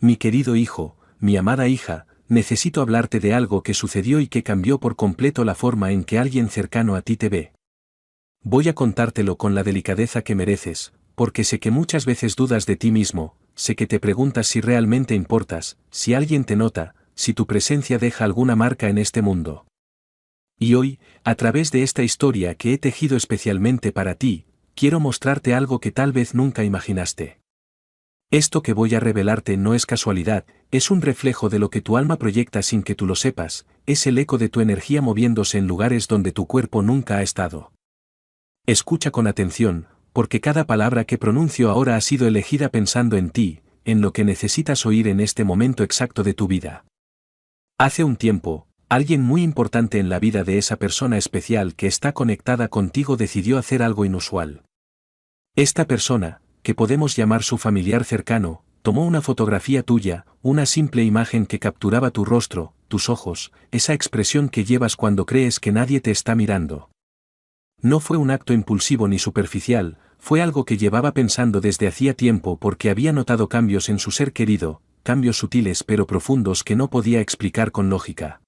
Mi querido hijo, mi amada hija, necesito hablarte de algo que sucedió y que cambió por completo la forma en que alguien cercano a ti te ve. Voy a contártelo con la delicadeza que mereces, porque sé que muchas veces dudas de ti mismo, sé que te preguntas si realmente importas, si alguien te nota, si tu presencia deja alguna marca en este mundo. Y hoy, a través de esta historia que he tejido especialmente para ti, quiero mostrarte algo que tal vez nunca imaginaste. Esto que voy a revelarte no es casualidad, es un reflejo de lo que tu alma proyecta sin que tú lo sepas, es el eco de tu energía moviéndose en lugares donde tu cuerpo nunca ha estado. Escucha con atención, porque cada palabra que pronuncio ahora ha sido elegida pensando en ti, en lo que necesitas oír en este momento exacto de tu vida. Hace un tiempo, alguien muy importante en la vida de esa persona especial que está conectada contigo decidió hacer algo inusual. Esta persona, que podemos llamar su familiar cercano, tomó una fotografía tuya, una simple imagen que capturaba tu rostro, tus ojos, esa expresión que llevas cuando crees que nadie te está mirando. No fue un acto impulsivo ni superficial, fue algo que llevaba pensando desde hacía tiempo porque había notado cambios en su ser querido, cambios sutiles pero profundos que no podía explicar con lógica.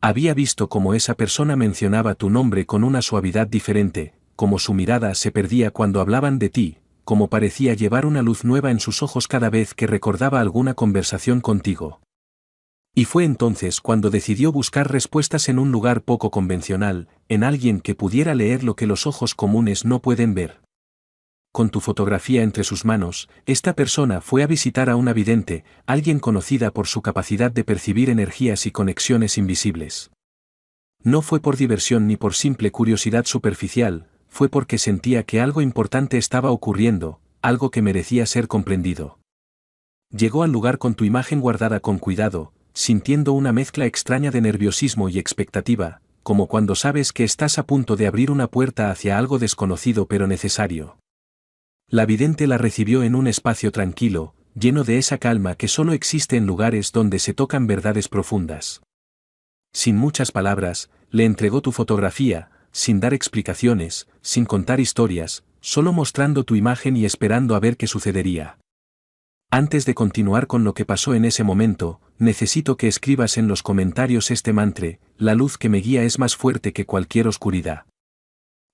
Había visto cómo esa persona mencionaba tu nombre con una suavidad diferente, cómo su mirada se perdía cuando hablaban de ti, cómo parecía llevar una luz nueva en sus ojos cada vez que recordaba alguna conversación contigo. Y fue entonces cuando decidió buscar respuestas en un lugar poco convencional, en alguien que pudiera leer lo que los ojos comunes no pueden ver. Con tu fotografía entre sus manos, esta persona fue a visitar a una vidente, alguien conocida por su capacidad de percibir energías y conexiones invisibles. No fue por diversión ni por simple curiosidad superficial, fue porque sentía que algo importante estaba ocurriendo, algo que merecía ser comprendido. Llegó al lugar con tu imagen guardada con cuidado, sintiendo una mezcla extraña de nerviosismo y expectativa, como cuando sabes que estás a punto de abrir una puerta hacia algo desconocido pero necesario. La vidente la recibió en un espacio tranquilo, lleno de esa calma que solo existe en lugares donde se tocan verdades profundas. Sin muchas palabras, le entregó tu fotografía, sin dar explicaciones, sin contar historias, solo mostrando tu imagen y esperando a ver qué sucedería. Antes de continuar con lo que pasó en ese momento, necesito que escribas en los comentarios este mantra: la luz que me guía es más fuerte que cualquier oscuridad.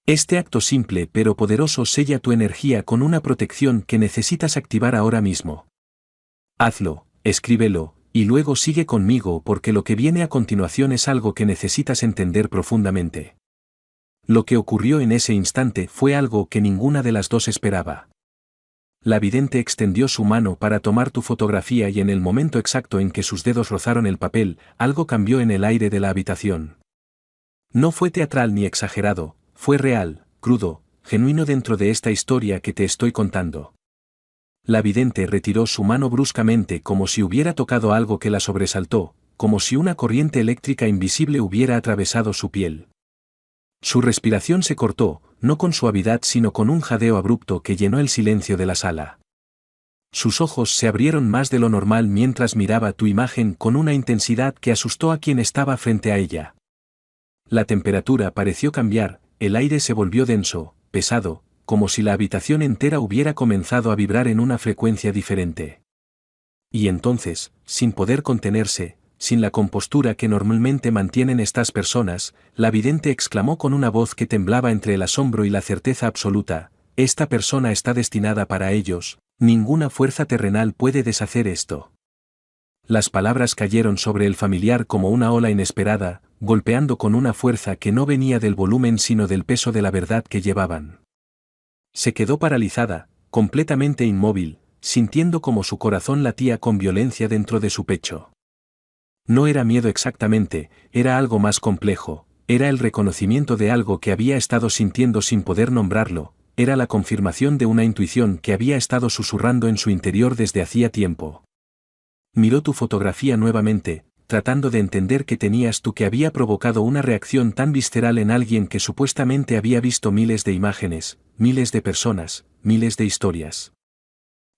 Este acto simple pero poderoso sella tu energía con una protección que necesitas activar ahora mismo. Hazlo, escríbelo, y luego sigue conmigo porque lo que viene a continuación es algo que necesitas entender profundamente. Lo que ocurrió en ese instante fue algo que ninguna de las dos esperaba. La vidente extendió su mano para tomar tu fotografía y en el momento exacto en que sus dedos rozaron el papel, algo cambió en el aire de la habitación. No fue teatral ni exagerado, fue real, crudo, genuino dentro de esta historia que te estoy contando. La vidente retiró su mano bruscamente como si hubiera tocado algo que la sobresaltó, como si una corriente eléctrica invisible hubiera atravesado su piel. Su respiración se cortó, no con suavidad sino con un jadeo abrupto que llenó el silencio de la sala. Sus ojos se abrieron más de lo normal mientras miraba tu imagen con una intensidad que asustó a quien estaba frente a ella. La temperatura pareció cambiar, el aire se volvió denso, pesado, como si la habitación entera hubiera comenzado a vibrar en una frecuencia diferente. Y entonces, sin poder contenerse, sin la compostura que normalmente mantienen estas personas, la vidente exclamó con una voz que temblaba entre el asombro y la certeza absoluta: esta persona está destinada para ellos, ninguna fuerza terrenal puede deshacer esto. Las palabras cayeron sobre el familiar como una ola inesperada, golpeando con una fuerza que no venía del volumen sino del peso de la verdad que llevaban. Se quedó paralizada, completamente inmóvil, sintiendo como su corazón latía con violencia dentro de su pecho. No era miedo exactamente, era algo más complejo, era el reconocimiento de algo que había estado sintiendo sin poder nombrarlo, era la confirmación de una intuición que había estado susurrando en su interior desde hacía tiempo. Miró tu fotografía nuevamente, tratando de entender qué tenías tú que había provocado una reacción tan visceral en alguien que supuestamente había visto miles de imágenes, miles de personas, miles de historias.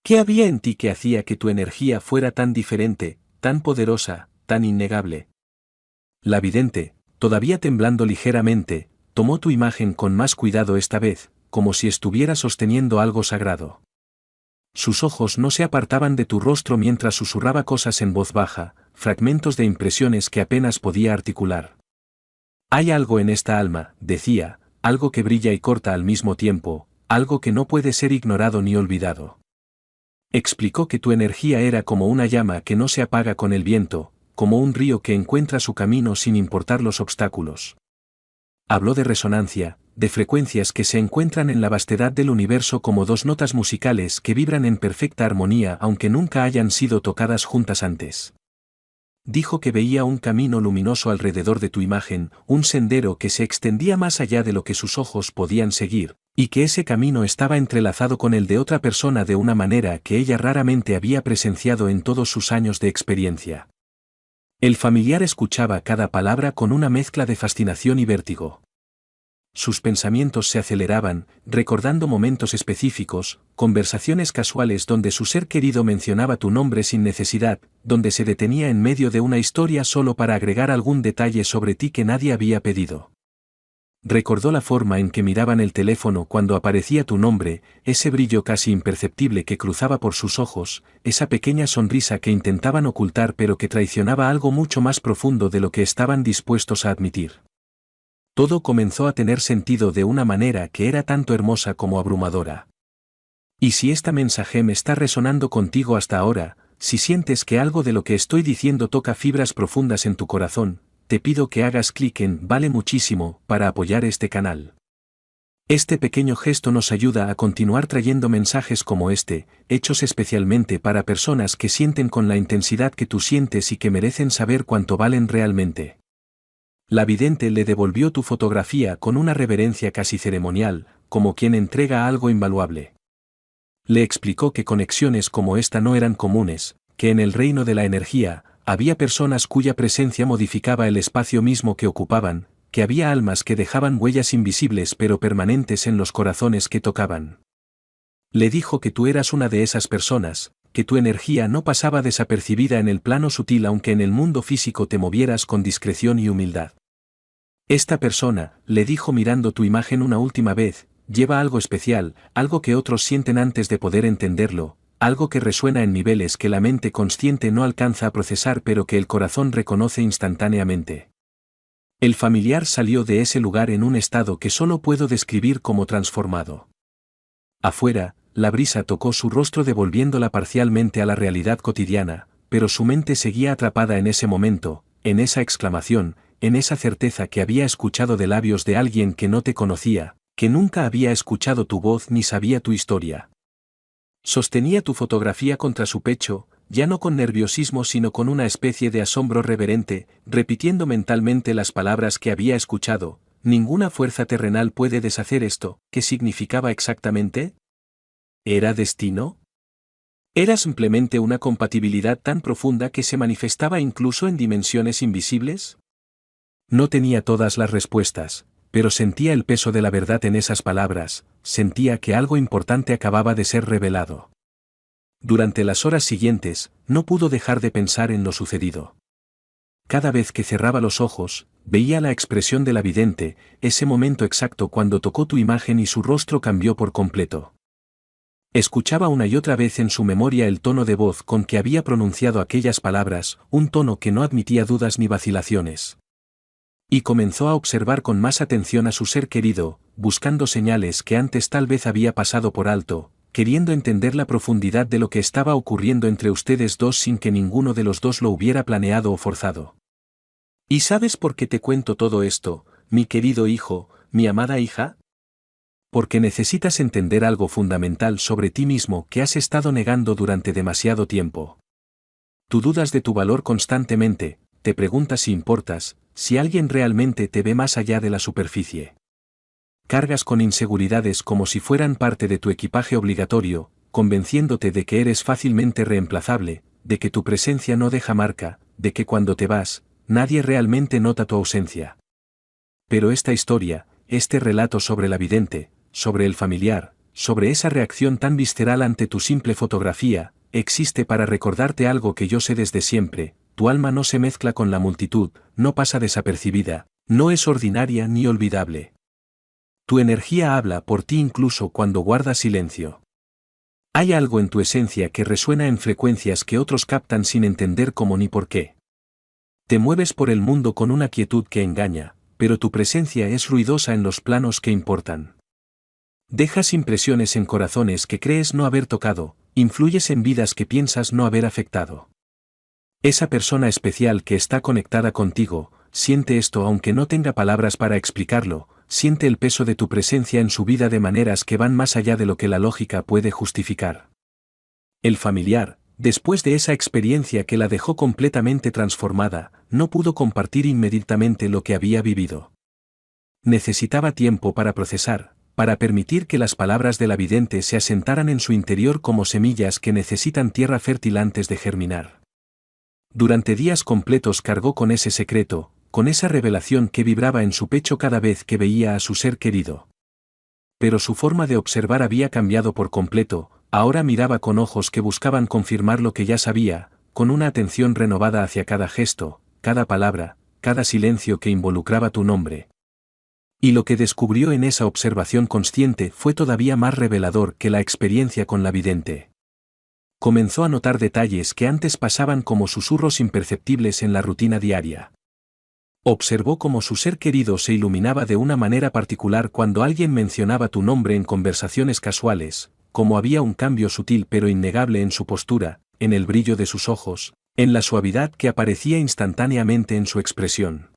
¿Qué había en ti que hacía que tu energía fuera tan diferente, tan poderosa, tan innegable? La vidente, todavía temblando ligeramente, tomó tu imagen con más cuidado esta vez, como si estuviera sosteniendo algo sagrado. Sus ojos no se apartaban de tu rostro mientras susurraba cosas en voz baja, fragmentos de impresiones que apenas podía articular. Hay algo en esta alma, decía, algo que brilla y corta al mismo tiempo, algo que no puede ser ignorado ni olvidado. Explicó que tu energía era como una llama que no se apaga con el viento, como un río que encuentra su camino sin importar los obstáculos. Habló de resonancia, de frecuencias que se encuentran en la vastedad del universo como dos notas musicales que vibran en perfecta armonía aunque nunca hayan sido tocadas juntas antes. Dijo que veía un camino luminoso alrededor de tu imagen, un sendero que se extendía más allá de lo que sus ojos podían seguir, y que ese camino estaba entrelazado con el de otra persona de una manera que ella raramente había presenciado en todos sus años de experiencia. El familiar escuchaba cada palabra con una mezcla de fascinación y vértigo. Sus pensamientos se aceleraban, recordando momentos específicos, conversaciones casuales donde su ser querido mencionaba tu nombre sin necesidad, donde se detenía en medio de una historia solo para agregar algún detalle sobre ti que nadie había pedido. Recordó la forma en que miraban el teléfono cuando aparecía tu nombre, ese brillo casi imperceptible que cruzaba por sus ojos, esa pequeña sonrisa que intentaban ocultar pero que traicionaba algo mucho más profundo de lo que estaban dispuestos a admitir. Todo comenzó a tener sentido de una manera que era tanto hermosa como abrumadora. Y si esta mensaje me está resonando contigo hasta ahora, si sientes que algo de lo que estoy diciendo toca fibras profundas en tu corazón, te pido que hagas clic en Vale muchísimo para apoyar este canal. Este pequeño gesto nos ayuda a continuar trayendo mensajes como este, hechos especialmente para personas que sienten con la intensidad que tú sientes y que merecen saber cuánto valen realmente. La vidente le devolvió tu fotografía con una reverencia casi ceremonial, como quien entrega algo invaluable. Le explicó que conexiones como esta no eran comunes, que en el reino de la energía, había personas cuya presencia modificaba el espacio mismo que ocupaban, que había almas que dejaban huellas invisibles pero permanentes en los corazones que tocaban. Le dijo que tú eras una de esas personas, que tu energía no pasaba desapercibida en el plano sutil aunque en el mundo físico te movieras con discreción y humildad. Esta persona, le dijo mirando tu imagen una última vez, lleva algo especial, algo que otros sienten antes de poder entenderlo, algo que resuena en niveles que la mente consciente no alcanza a procesar pero que el corazón reconoce instantáneamente. El familiar salió de ese lugar en un estado que solo puedo describir como transformado. Afuera, la brisa tocó su rostro devolviéndola parcialmente a la realidad cotidiana, pero su mente seguía atrapada en ese momento, en esa exclamación, en esa certeza que había escuchado de labios de alguien que no te conocía, que nunca había escuchado tu voz ni sabía tu historia. Sostenía tu fotografía contra su pecho, ya no con nerviosismo sino con una especie de asombro reverente, repitiendo mentalmente las palabras que había escuchado. Ninguna fuerza terrenal puede deshacer esto. ¿Qué significaba exactamente? ¿Era destino? ¿Era simplemente una compatibilidad tan profunda que se manifestaba incluso en dimensiones invisibles? No tenía todas las respuestas, pero sentía el peso de la verdad en esas palabras, sentía que algo importante acababa de ser revelado. Durante las horas siguientes, no pudo dejar de pensar en lo sucedido. Cada vez que cerraba los ojos, veía la expresión de la vidente, ese momento exacto cuando tocó tu imagen y su rostro cambió por completo. Escuchaba una y otra vez en su memoria el tono de voz con que había pronunciado aquellas palabras, un tono que no admitía dudas ni vacilaciones. Y comenzó a observar con más atención a su ser querido, buscando señales que antes tal vez había pasado por alto, queriendo entender la profundidad de lo que estaba ocurriendo entre ustedes dos sin que ninguno de los dos lo hubiera planeado o forzado. ¿Y sabes por qué te cuento todo esto, mi querido hijo, mi amada hija? Porque necesitas entender algo fundamental sobre ti mismo que has estado negando durante demasiado tiempo. Tú dudas de tu valor constantemente, te preguntas si importas, si alguien realmente te ve más allá de la superficie. Cargas con inseguridades como si fueran parte de tu equipaje obligatorio, convenciéndote de que eres fácilmente reemplazable, de que tu presencia no deja marca, de que cuando te vas, nadie realmente nota tu ausencia. Pero esta historia, este relato sobre la vidente, sobre el familiar, sobre esa reacción tan visceral ante tu simple fotografía, existe para recordarte algo que yo sé desde siempre: tu alma no se mezcla con la multitud, no pasa desapercibida, no es ordinaria ni olvidable. Tu energía habla por ti incluso cuando guardas silencio. Hay algo en tu esencia que resuena en frecuencias que otros captan sin entender cómo ni por qué. Te mueves por el mundo con una quietud que engaña, pero tu presencia es ruidosa en los planos que importan. Dejas impresiones en corazones que crees no haber tocado, influyes en vidas que piensas no haber afectado. Esa persona especial que está conectada contigo, siente esto aunque no tenga palabras para explicarlo, siente el peso de tu presencia en su vida de maneras que van más allá de lo que la lógica puede justificar. El familiar, después de esa experiencia que la dejó completamente transformada, no pudo compartir inmediatamente lo que había vivido. Necesitaba tiempo para procesar, para permitir que las palabras de la vidente se asentaran en su interior como semillas que necesitan tierra fértil antes de germinar. Durante días completos cargó con ese secreto, con esa revelación que vibraba en su pecho cada vez que veía a su ser querido. Pero su forma de observar había cambiado por completo, ahora miraba con ojos que buscaban confirmar lo que ya sabía, con una atención renovada hacia cada gesto, cada palabra, cada silencio que involucraba tu nombre. Y lo que descubrió en esa observación consciente fue todavía más revelador que la experiencia con la vidente. Comenzó a notar detalles que antes pasaban como susurros imperceptibles en la rutina diaria. Observó cómo su ser querido se iluminaba de una manera particular cuando alguien mencionaba tu nombre en conversaciones casuales, cómo había un cambio sutil pero innegable en su postura, en el brillo de sus ojos, en la suavidad que aparecía instantáneamente en su expresión.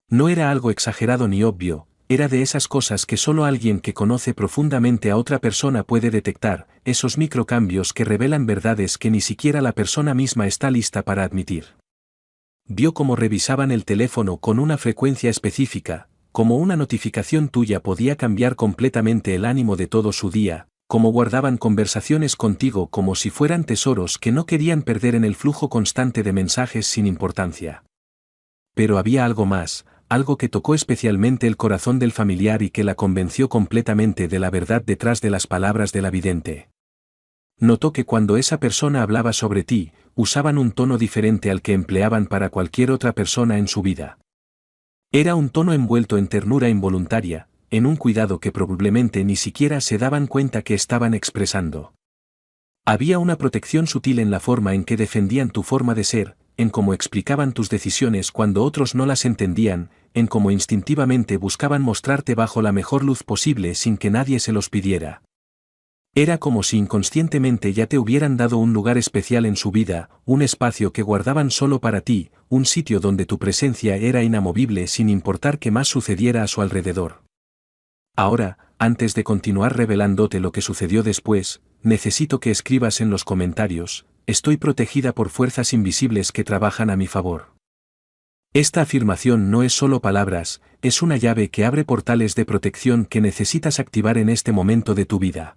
No era algo exagerado ni obvio, era de esas cosas que solo alguien que conoce profundamente a otra persona puede detectar, esos microcambios que revelan verdades que ni siquiera la persona misma está lista para admitir. Vio cómo revisaban el teléfono con una frecuencia específica, cómo una notificación tuya podía cambiar completamente el ánimo de todo su día, cómo guardaban conversaciones contigo como si fueran tesoros que no querían perder en el flujo constante de mensajes sin importancia. Pero había algo más, algo que tocó especialmente el corazón del familiar y que la convenció completamente de la verdad detrás de las palabras de la vidente. Notó que cuando esa persona hablaba sobre ti, usaban un tono diferente al que empleaban para cualquier otra persona en su vida. Era un tono envuelto en ternura involuntaria, en un cuidado que probablemente ni siquiera se daban cuenta que estaban expresando. Había una protección sutil en la forma en que defendían tu forma de ser, en cómo explicaban tus decisiones cuando otros no las entendían, en cómo instintivamente buscaban mostrarte bajo la mejor luz posible sin que nadie se los pidiera. Era como si inconscientemente ya te hubieran dado un lugar especial en su vida, un espacio que guardaban solo para ti, un sitio donde tu presencia era inamovible sin importar qué más sucediera a su alrededor. Ahora, antes de continuar revelándote lo que sucedió después, necesito que escribas en los comentarios: estoy protegida por fuerzas invisibles que trabajan a mi favor. Esta afirmación no es solo palabras, es una llave que abre portales de protección que necesitas activar en este momento de tu vida.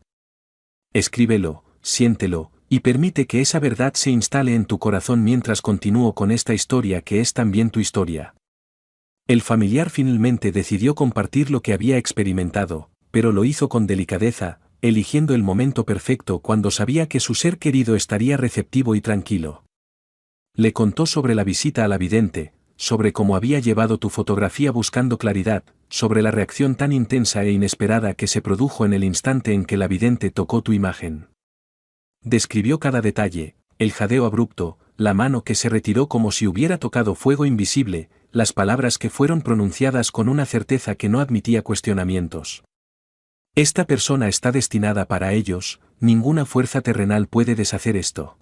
Escríbelo, siéntelo, y permite que esa verdad se instale en tu corazón mientras continúo con esta historia que es también tu historia. El familiar finalmente decidió compartir lo que había experimentado, pero lo hizo con delicadeza, eligiendo el momento perfecto cuando sabía que su ser querido estaría receptivo y tranquilo. Le contó sobre la visita a la vidente, sobre cómo había llevado tu fotografía buscando claridad, sobre la reacción tan intensa e inesperada que se produjo en el instante en que la vidente tocó tu imagen. Describió cada detalle, el jadeo abrupto, la mano que se retiró como si hubiera tocado fuego invisible, las palabras que fueron pronunciadas con una certeza que no admitía cuestionamientos. Esta persona está destinada para ellos, ninguna fuerza terrenal puede deshacer esto.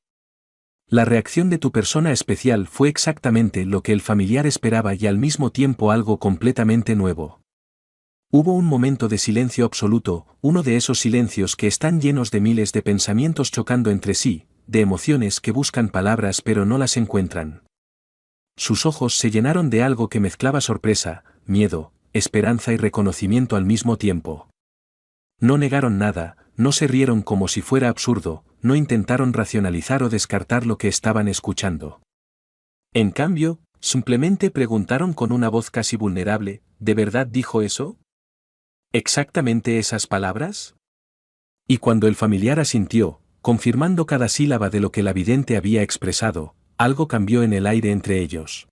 La reacción de tu persona especial fue exactamente lo que el familiar esperaba y al mismo tiempo algo completamente nuevo. Hubo un momento de silencio absoluto, uno de esos silencios que están llenos de miles de pensamientos chocando entre sí, de emociones que buscan palabras pero no las encuentran. Sus ojos se llenaron de algo que mezclaba sorpresa, miedo, esperanza y reconocimiento al mismo tiempo. No negaron nada, no se rieron como si fuera absurdo, no intentaron racionalizar o descartar lo que estaban escuchando. En cambio, simplemente preguntaron con una voz casi vulnerable: ¿de verdad dijo eso? ¿Exactamente esas palabras? Y cuando el familiar asintió, confirmando cada sílaba de lo que la vidente había expresado, algo cambió en el aire entre ellos.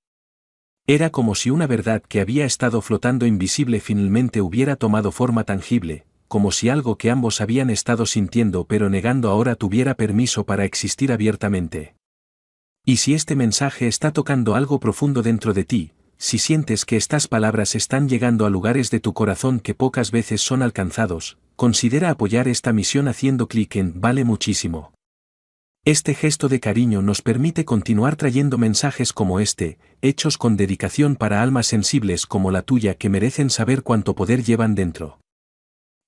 Era como si una verdad que había estado flotando invisible finalmente hubiera tomado forma tangible, como si algo que ambos habían estado sintiendo pero negando ahora tuviera permiso para existir abiertamente. Y si este mensaje está tocando algo profundo dentro de ti, si sientes que estas palabras están llegando a lugares de tu corazón que pocas veces son alcanzados, considera apoyar esta misión haciendo clic en Vale muchísimo. Este gesto de cariño nos permite continuar trayendo mensajes como este, hechos con dedicación para almas sensibles como la tuya que merecen saber cuánto poder llevan dentro.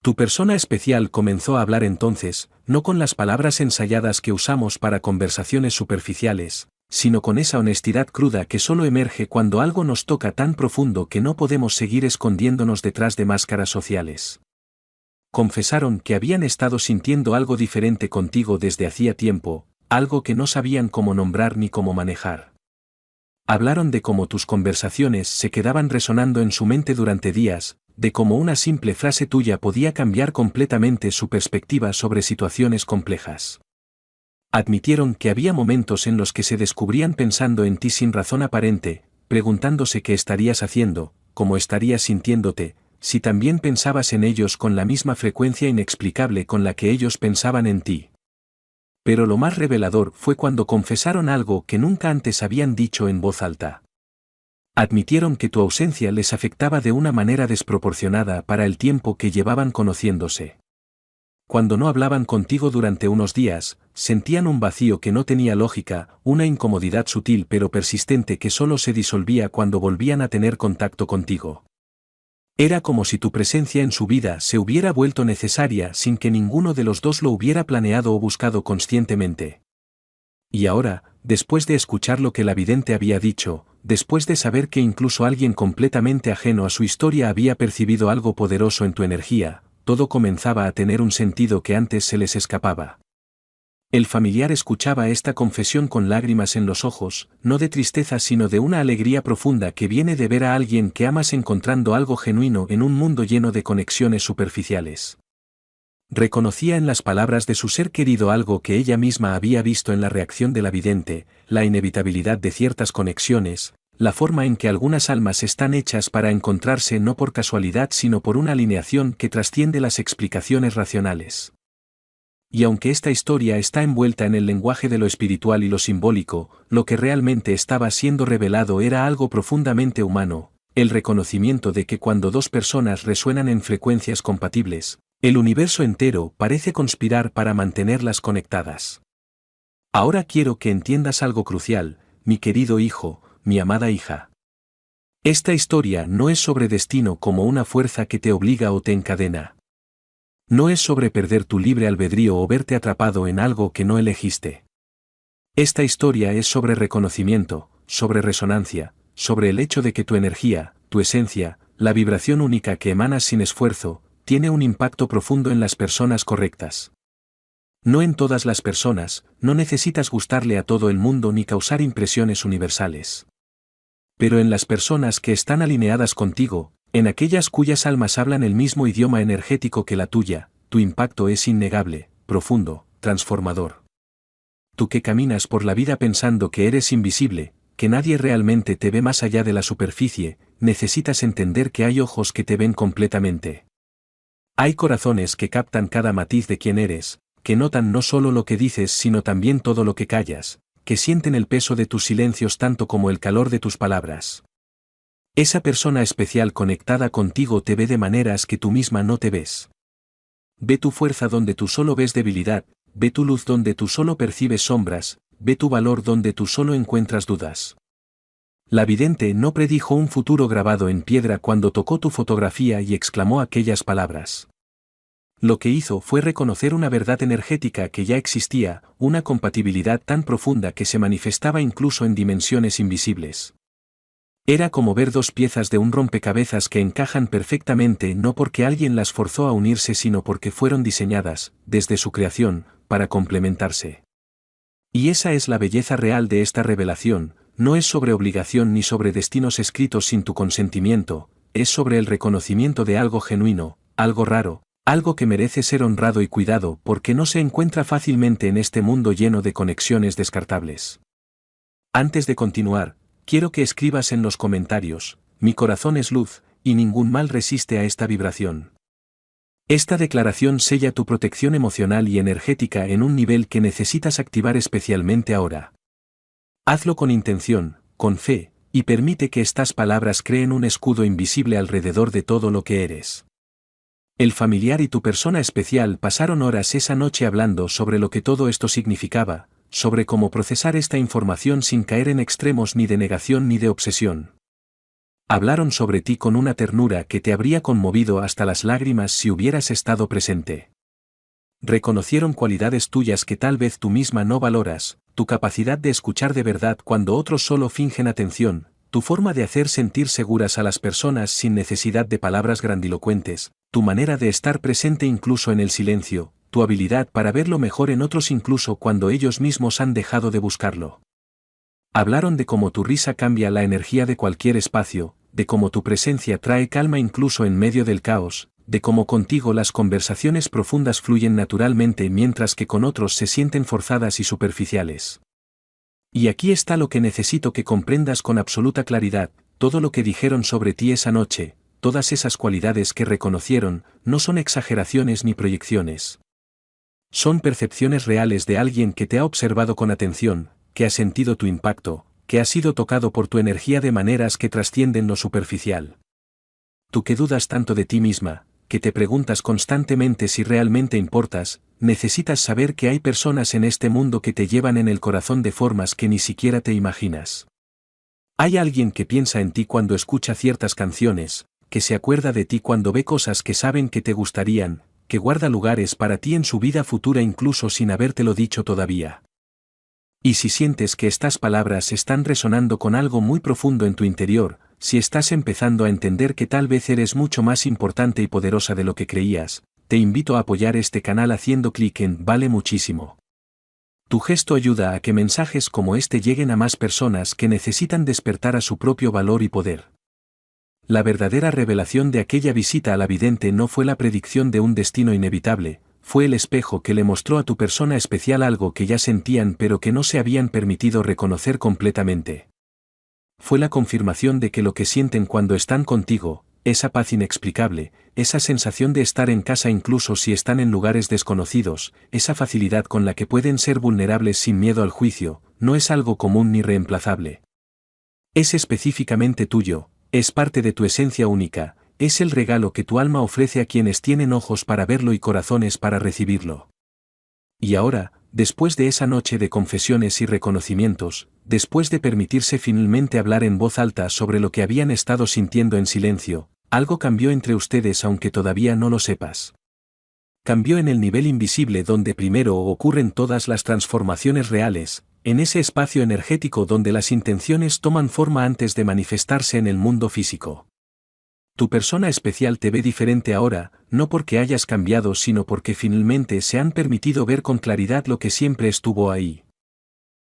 Tu persona especial comenzó a hablar entonces, no con las palabras ensayadas que usamos para conversaciones superficiales, sino con esa honestidad cruda que solo emerge cuando algo nos toca tan profundo que no podemos seguir escondiéndonos detrás de máscaras sociales. Confesaron que habían estado sintiendo algo diferente contigo desde hacía tiempo, algo que no sabían cómo nombrar ni cómo manejar. Hablaron de cómo tus conversaciones se quedaban resonando en su mente durante días, de cómo una simple frase tuya podía cambiar completamente su perspectiva sobre situaciones complejas. Admitieron que había momentos en los que se descubrían pensando en ti sin razón aparente, preguntándose qué estarías haciendo, cómo estarías sintiéndote, si también pensabas en ellos con la misma frecuencia inexplicable con la que ellos pensaban en ti. Pero lo más revelador fue cuando confesaron algo que nunca antes habían dicho en voz alta. Admitieron que tu ausencia les afectaba de una manera desproporcionada para el tiempo que llevaban conociéndose. Cuando no hablaban contigo durante unos días, sentían un vacío que no tenía lógica, una incomodidad sutil pero persistente que solo se disolvía cuando volvían a tener contacto contigo. Era como si tu presencia en su vida se hubiera vuelto necesaria sin que ninguno de los dos lo hubiera planeado o buscado conscientemente. Y ahora, después de escuchar lo que la vidente había dicho, después de saber que incluso alguien completamente ajeno a su historia había percibido algo poderoso en tu energía, todo comenzaba a tener un sentido que antes se les escapaba. El familiar escuchaba esta confesión con lágrimas en los ojos, no de tristeza sino de una alegría profunda que viene de ver a alguien que amas encontrando algo genuino en un mundo lleno de conexiones superficiales. Reconocía en las palabras de su ser querido algo que ella misma había visto en la reacción de la vidente, la inevitabilidad de ciertas conexiones, la forma en que algunas almas están hechas para encontrarse no por casualidad sino por una alineación que trasciende las explicaciones racionales. Y aunque esta historia está envuelta en el lenguaje de lo espiritual y lo simbólico, lo que realmente estaba siendo revelado era algo profundamente humano, el reconocimiento de que cuando dos personas resuenan en frecuencias compatibles, el universo entero parece conspirar para mantenerlas conectadas. Ahora quiero que entiendas algo crucial, mi querido hijo, mi amada hija. Esta historia no es sobre destino como una fuerza que te obliga o te encadena. No es sobre perder tu libre albedrío o verte atrapado en algo que no elegiste. Esta historia es sobre reconocimiento, sobre resonancia, sobre el hecho de que tu energía, tu esencia, la vibración única que emanas sin esfuerzo, tiene un impacto profundo en las personas correctas. No en todas las personas, no necesitas gustarle a todo el mundo ni causar impresiones universales. Pero en las personas que están alineadas contigo, en aquellas cuyas almas hablan el mismo idioma energético que la tuya, tu impacto es innegable, profundo, transformador. Tú que caminas por la vida pensando que eres invisible, que nadie realmente te ve más allá de la superficie, necesitas entender que hay ojos que te ven completamente. Hay corazones que captan cada matiz de quién eres, que notan no solo lo que dices sino también todo lo que callas, que sienten el peso de tus silencios tanto como el calor de tus palabras. Esa persona especial conectada contigo te ve de maneras que tú misma no te ves. Ve tu fuerza donde tú solo ves debilidad, ve tu luz donde tú solo percibes sombras, ve tu valor donde tú solo encuentras dudas. La vidente no predijo un futuro grabado en piedra cuando tocó tu fotografía y exclamó aquellas palabras. Lo que hizo fue reconocer una verdad energética que ya existía, una compatibilidad tan profunda que se manifestaba incluso en dimensiones invisibles. Era como ver dos piezas de un rompecabezas que encajan perfectamente no porque alguien las forzó a unirse sino porque fueron diseñadas, desde su creación, para complementarse. Y esa es la belleza real de esta revelación, no es sobre obligación ni sobre destinos escritos sin tu consentimiento, es sobre el reconocimiento de algo genuino, algo raro, algo que merece ser honrado y cuidado porque no se encuentra fácilmente en este mundo lleno de conexiones descartables. Antes de continuar, quiero que escribas en los comentarios, mi corazón es luz, y ningún mal resiste a esta vibración. Esta declaración sella tu protección emocional y energética en un nivel que necesitas activar especialmente ahora. Hazlo con intención, con fe, y permite que estas palabras creen un escudo invisible alrededor de todo lo que eres. El familiar y tu persona especial pasaron horas esa noche hablando sobre lo que todo esto significaba, sobre cómo procesar esta información sin caer en extremos ni de negación ni de obsesión. Hablaron sobre ti con una ternura que te habría conmovido hasta las lágrimas si hubieras estado presente. Reconocieron cualidades tuyas que tal vez tú misma no valoras, tu capacidad de escuchar de verdad cuando otros solo fingen atención, tu forma de hacer sentir seguras a las personas sin necesidad de palabras grandilocuentes, tu manera de estar presente incluso en el silencio, tu habilidad para ver lo mejor en otros incluso cuando ellos mismos han dejado de buscarlo. Hablaron de cómo tu risa cambia la energía de cualquier espacio, de cómo tu presencia trae calma incluso en medio del caos, de cómo contigo las conversaciones profundas fluyen naturalmente mientras que con otros se sienten forzadas y superficiales. Y aquí está lo que necesito que comprendas con absoluta claridad: todo lo que dijeron sobre ti esa noche, todas esas cualidades que reconocieron, no son exageraciones ni proyecciones. Son percepciones reales de alguien que te ha observado con atención, que ha sentido tu impacto, que ha sido tocado por tu energía de maneras que trascienden lo superficial. Tú que dudas tanto de ti misma, que te preguntas constantemente si realmente importas, necesitas saber que hay personas en este mundo que te llevan en el corazón de formas que ni siquiera te imaginas. Hay alguien que piensa en ti cuando escucha ciertas canciones, que se acuerda de ti cuando ve cosas que saben que te gustarían, que guarda lugares para ti en su vida futura incluso sin habértelo dicho todavía. Y si sientes que estas palabras están resonando con algo muy profundo en tu interior, si estás empezando a entender que tal vez eres mucho más importante y poderosa de lo que creías, te invito a apoyar este canal haciendo clic en Vale muchísimo. Tu gesto ayuda a que mensajes como este lleguen a más personas que necesitan despertar a su propio valor y poder. La verdadera revelación de aquella visita a la vidente no fue la predicción de un destino inevitable, fue el espejo que le mostró a tu persona especial algo que ya sentían pero que no se habían permitido reconocer completamente. Fue la confirmación de que lo que sienten cuando están contigo, esa paz inexplicable, esa sensación de estar en casa incluso si están en lugares desconocidos, esa facilidad con la que pueden ser vulnerables sin miedo al juicio, no es algo común ni reemplazable. Es específicamente tuyo, es parte de tu esencia única, es el regalo que tu alma ofrece a quienes tienen ojos para verlo y corazones para recibirlo. Y ahora, después de esa noche de confesiones y reconocimientos, después de permitirse finalmente hablar en voz alta sobre lo que habían estado sintiendo en silencio, algo cambió entre ustedes aunque todavía no lo sepas. Cambió en el nivel invisible donde primero ocurren todas las transformaciones reales, en ese espacio energético donde las intenciones toman forma antes de manifestarse en el mundo físico. Tu persona especial te ve diferente ahora, no porque hayas cambiado sino porque finalmente se han permitido ver con claridad lo que siempre estuvo ahí.